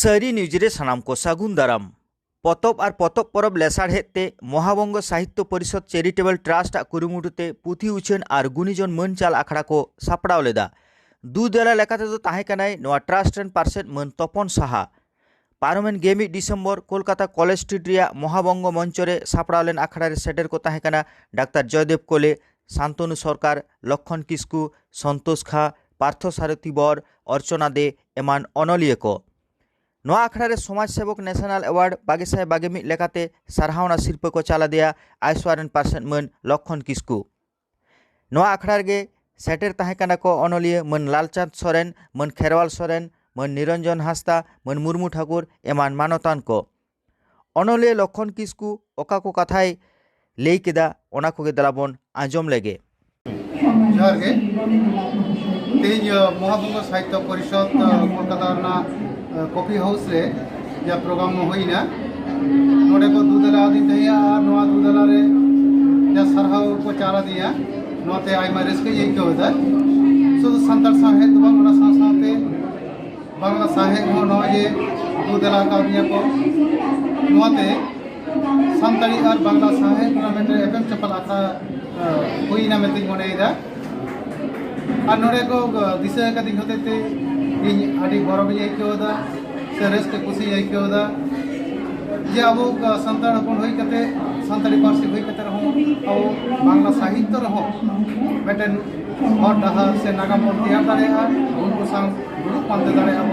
सारी न्यूज़ रे सानाम को सागुन दाराम पतब और पतब परब लेसाड़हेते महाबंग साहित्य परिषद चैरिटेबल ट्रास्ट कुरुमुटुते पुथी उछान और गुणीजन मन चाल आखड़ा को सापड़ाव लेदा दु देला लेकाते दो ताहे कनाय नोआ ट्रास्ट रेन पार्षद मन तपन साहा पारमेन गेमी डिसेम्बर कोलकाता कलेज स्ट्रीट रिया महाबंग मंचरे सापड़ाव लेन आखड़ा रे सेटेर को ताहे कना डाक्टर जयदेव कोले शांतनु सरकार लक्षण किस्कु संतोष खा पार्थ सारथी बर अर्चना दे एमान अनलिये को नोआ आखड़ा रे समाज सेवक नेशनल अवार्ड बागेसाय बागेमी लेकाते सारहावना शिल्प को चाला दिया आयसवारेन पार्षद मन लक्षण किस्कु नोआ आखड़ा गे सेटेर ताहे कना को अनलिये मन लालचांद सोरेन मन खेरवाल सोरेन मन निरंजन हांसदा मन मुर्मू ठाकुर एमान मानतान को अनलिये लक्षण किस्कु ओका को कथाय लई केदा ओना कोगे दलाबन आंजम लेगे जोहार गे तेज महाबंग साहित्य परिषद कोलकाता कॉफी हाउस रे जा प्रोग्राम होइना नोडे को दुदला दिन तैया नोआ दुदला रे जा सरहाव को चारा दिया नोते आइमा रेस्के ये को होता शुद्ध संताल साहित्य बांग्ला साथे बांग्ला साहित्य हो नो ये दुदला का दिया को नोते संताली और बांग्ला साहित्य ना मेटे एफएम चपल आखा होइना मेते मोनेइदा और नोडे को दिशा का दिन होते थे इन आदि गौरव आइकोदा से रस्ते खुशी आइकोदा जे अब संतान हपन होई कते संताली पार्सी होई कते रहो अब बांग्ला साहित्य रहो मेटेन और डहा से नागाम बन तैयार दाड़ेगा उनको संग दुरुक पांते दाड़ेगा अब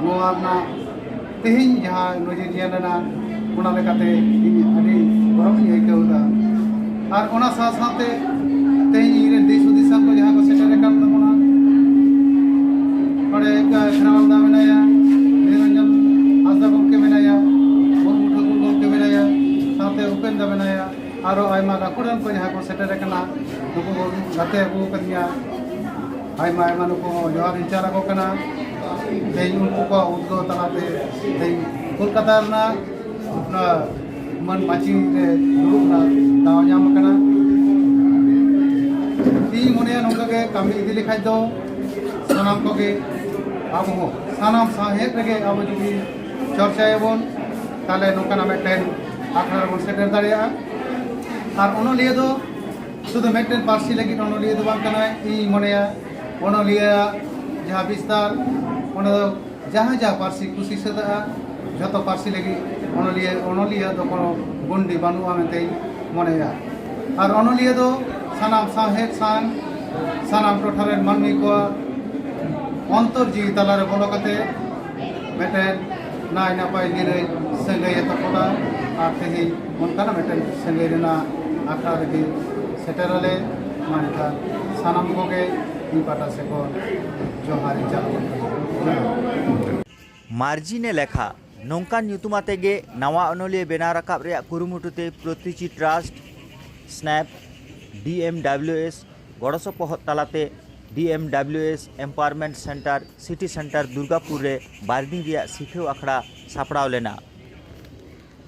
नोआ ना तेहिन जहां नोजे जियाना उना लेकाते इन आदि गौरव आइकोदा और ओना साथे तेहिन इरे देश उदिसा को जहां को सेटर काम तमोना खेरावाल दा मेनाया निरंजन हांसदा गमके मेनाया मुर्मू ठाकुर गमके मेनाया साथे उपेन दा मेनाया आरो आयमा गाकुड़ान को जहां को सेटर कना नुको गाते अगु कनिया आयमा आयमा नुको जोहार इंचारा को कना तेई उनको को उद्गो तलाते तेई कोलकाता ना अपना मन माची रे दुरुना दाव नाम कना ती मोने नोका के कामी इदि लिखाय दो सनाम को के अब हो सानाम साहेब रेगे अब जुदी चर्चायबन ताले नोकाना मेटेन आखड़ा बन सेटर दाड़िया और अनलिया दो शुद्ध मेटेन पार्सी लगी अनलिया दो बांग कना इ मनेया अनलिया जहां विस्तार ओना जहां जहां पार्सी खुशी सदा जतो पार्सी लगी अनलिया दो कोनो गुंडी बानुआ मेते मनेया और अनलिया दो सानाम साहेब सान सानाम टोठारे मानमी को अंतर जीवी तलारे बोलो कते मेटेन नाय नापाय निरै संगै तपड़ा और तेहि मनकाना मेटेन संगै रेना आखड़ा रेगे सेटेरले मानका सानाम कोगे इ पाटा से को जोहार चालू मार्जिने लेखा नौकान ᱧᱩᱛᱩᱢᱟᱛᱮ गे नवा अनलिये बेना राकाब रे कुरुमुटुते प्रतिची ट्रास्ट स्नैप DMWS गड़सपहद तालाते DMWS empowerment centre city centre Durgapur रे बारदिन रिया सिखेव आखड़ा सापड़ाव लेना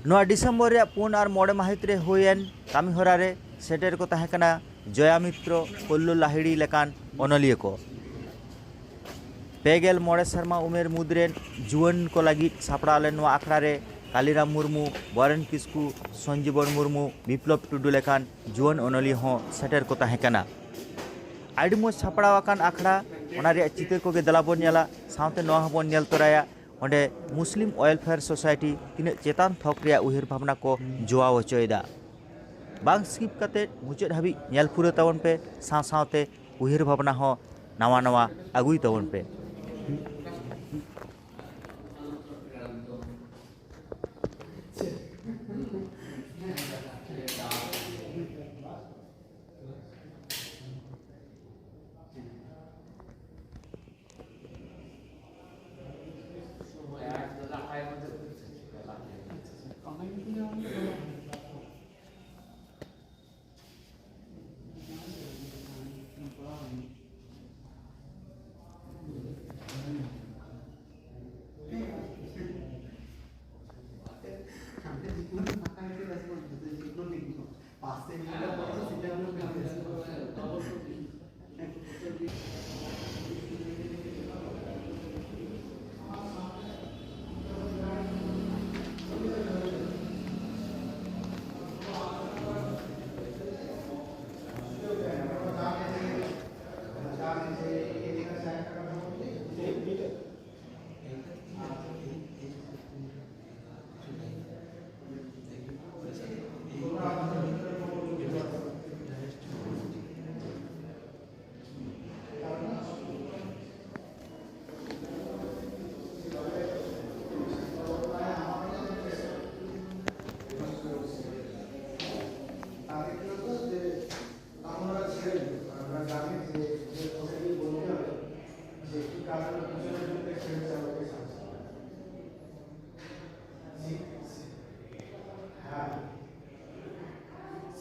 नोआ डिसेम्बर रे 4 और 5 माहित रे होयेन कामी होरा रे सेटेर को ताहे कना जया मित्र पल्लू लाहिड़ी लेकान अनलिये को पेगेल मोड़े शर्मा उमेर मुद्रेन जुवन को लगी सापड़ाव लेन नोआ आखड़ा रे कालीराम मुर्मू बरेन किस्कु संजीवन मुर्मू विप्लव टुडू लेकान जुवन अनलिये हो सेटेर को ताहे कना आड़ी मोज सापड़ावाकान आखड़ा ओना रे चितर को गे दलाबन नेला सावते नोआ हबन नेल तोराया ओंडे मुस्लिम वेलफेयर सोसाइटी तिने चेतान थक रे उहिर भावना को जोआ होचोयदा बांग स्किप कते मुचाद हाबि नेल पुरे तावन पे सावते उहिर भावना हो नवा नवा आगुई तावन पे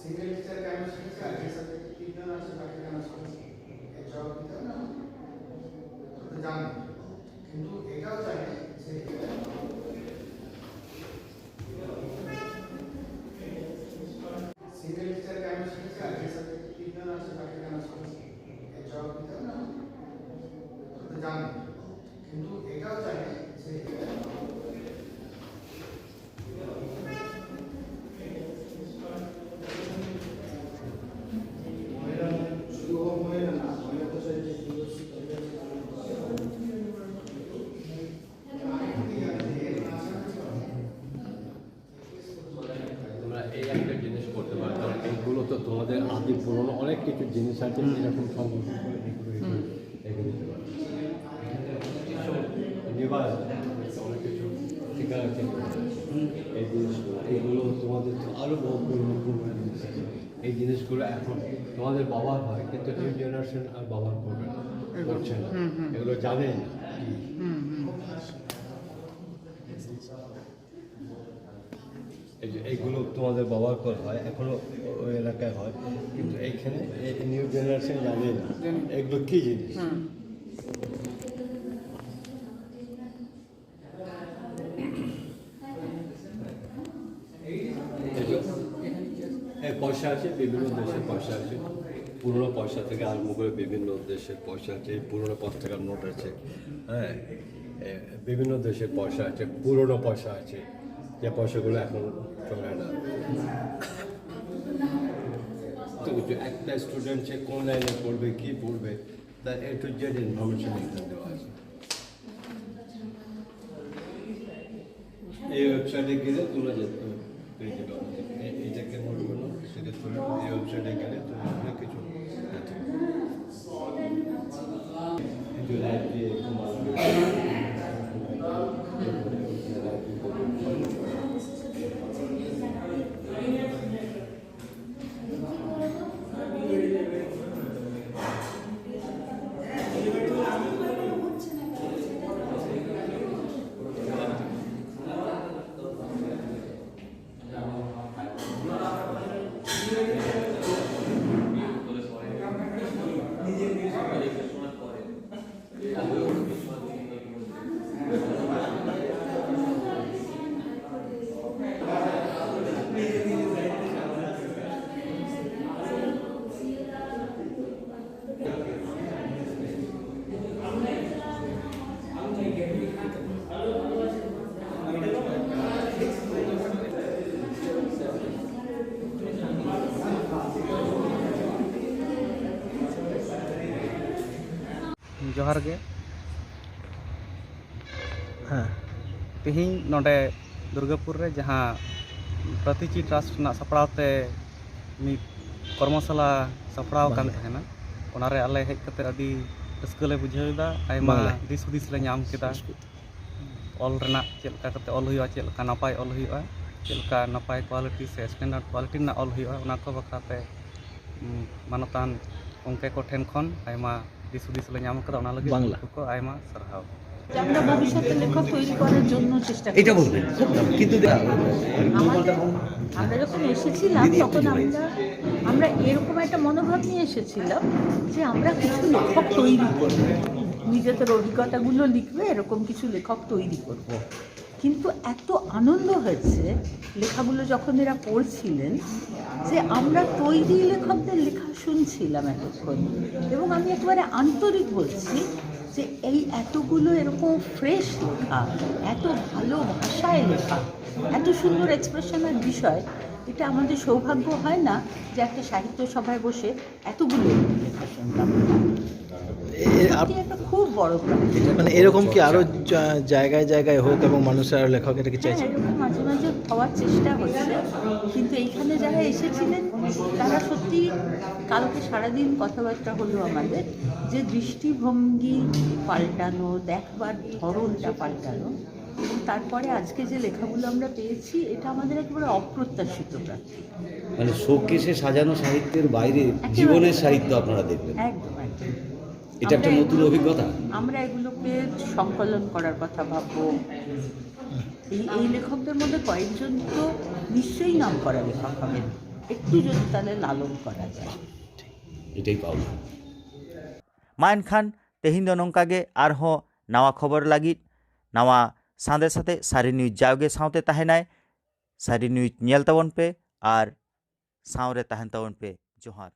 সিঙ্গেল টিচার কেন শিখেছে আর যে সাবজেক্টে তিনজন আছে তাকে কেন শিখেছে এর জবাব দিতে হবে না? তো জানে, কিন্তু এটাও জানে যে সিঙ্গেল টিচার কেন শিখেছে আর যে সাবজেক্টে তিনজন আছে তাকে কেন শিখেছে এর জবাব দিতে হবে না? তো জানে, কিন্তু এটাও জানে যে তোমরা এই একটা জিনিস করতে পারো, কারণ এইগুলো তো তোমাদের আদি পুরনো অনেক কিছু জিনিস আছে এরকম সংগঠন করে এগুলো দিতে পারো। নেবার অনেক কিছু শেখা আছে এই জিনিসগুলো, এইগুলো তোমাদের তো আরও বহু পুরনো জিনিস আছে। এই জিনিসগুলো এখন তোমাদের বাবার হয়, কিন্তু নিউ জেনারেশন আর বাবার করবে না, করছে না, এগুলো জানেই না। এই যে এইগুলো তোমাদের ব্যবহার করা হয়, এখনও ওই এলাকায় হয়, কিন্তু এইখানে এই নিউ জেনারেশন জানে না এগুলো কী জিনিস। পয়সা আছে, বিভিন্ন দেশের পয়সা আছে, পুরনো পয়সা থেকে আরম্ভ করে বিভিন্ন দেশের পয়সা আছে, পুরনো 5 টাকার নোট আছে, হ্যাঁ, বিভিন্ন দেশের পয়সা আছে, পুরনো পয়সা আছে, যে পয়সাগুলো এখন চলে না। তো একটা স্টুডেন্ট সে কোন লাইনে পড়বে, কী পড়বে, তার এ টু জেড ইনফরমেশন এখানে দেওয়া আছে। এই ওয়েবসাইটে গেলে তোমরা যেতে পেয়ে যাবে, এইটাকে মনে করো সেটা তুমি এই ওয়েবসাইটে গেলে তুমি অনেক কিছু जोहार गे तिहिं नोडे दुर्गापुर रे जहाँ प्रतिची ट्रस्ट ना सपड़ावते मिद कर्मशाला सपड़ाव कान तहना ओनारे आले हेज कते अडी रस्कले बुझावेदा आयमा दिस हुदिस ले नाम केदा ऑल रना चेलका कते ऑल हुआ चेलका नापाय ऑल हुआ चेलका नापाय क्वालिटी से स्टैंडर्ड क्वालिटी ना ऑल हुआ ओना को बखाते मानतान उनके को ठेन खन आयमा दिस हुदिस ले नाम केदा ओना लगे को आयमा सरहाव আমরা ভবিষ্যতে লেখক তৈরি করার জন্য চেষ্টা করি। এটা বলবেন কিন্তু আমরা যখন এসেছিলাম তখন আমরা এরকম একটা মনোভাব নিয়ে এসেছিলাম যে আমরা কিছু লেখক তৈরি করব, নিজেদের অভিজ্ঞতাগুলো লিখবে, এরকম কিছু লেখক তৈরি করব। কিন্তু এত আনন্দ হয়েছে লেখাগুলো যখন এরা পড়ছিলেন যে আমরা তৈরি লেখকদের লেখা শুনছিলাম এতক্ষণ, এবং আমি একেবারে আন্তরিক বলছি যে এই এতগুলো এরকম ফ্রেশ লেখা, এত ভালো ভাষায় লেখা, এত সুন্দর এক্সপ্রেশনের বিষয়, এটা আমাদের সৌভাগ্য হয় না যে একটা সাহিত্য সভায় বসে এতগুলো লেখা শুনতাম। একটা খুব বড় মানে এরকম কি আরো জায়গায় জায়গায় হোক এবং মানুষের আরো লেখক এটা কি চাইছে? এরকম মাঝে মাঝে হওয়ার চেষ্টা হচ্ছে, কিন্তু এইখানে যারা এসেছিলেন তারা সত্যি কালকে সারাদিন কথাবার্তা হলো আমাদের যে দৃষ্টিভঙ্গি পাল্টানো, দেখবার ধরনটা পাল্টানো, এবং তারপরে আজকে যে লেখাগুলো আমরা পেয়েছি এটা আমাদের একেবারে অপ্রত্যাশিত প্রাপ্তি। মানে শোকেসে সাজানো সাহিত্যের বাইরে জীবনের সাহিত্য আপনারা দেখবেন, একদম একদম। এটা একটা নতুন অভিজ্ঞতা। আমরা এগুলোকে সংকলন করার কথা ভাববো। এই লেখকদের মধ্যে কয়েকজন তো নিশ্চয়ই নাম করা লেখক হবেন, একটু যদি তাহলে লালন করা যায়। এটাই পাওনা। मा एनखान तेहिं दो नोंका गे आरहों नवा खबर लागिद नवा साँदे साथे सारी न्यूज जावगे सावते ताहेनाय सारी न्यूज नेल ताबन पे आर सावरे ताहेन ताबन पे जोहार।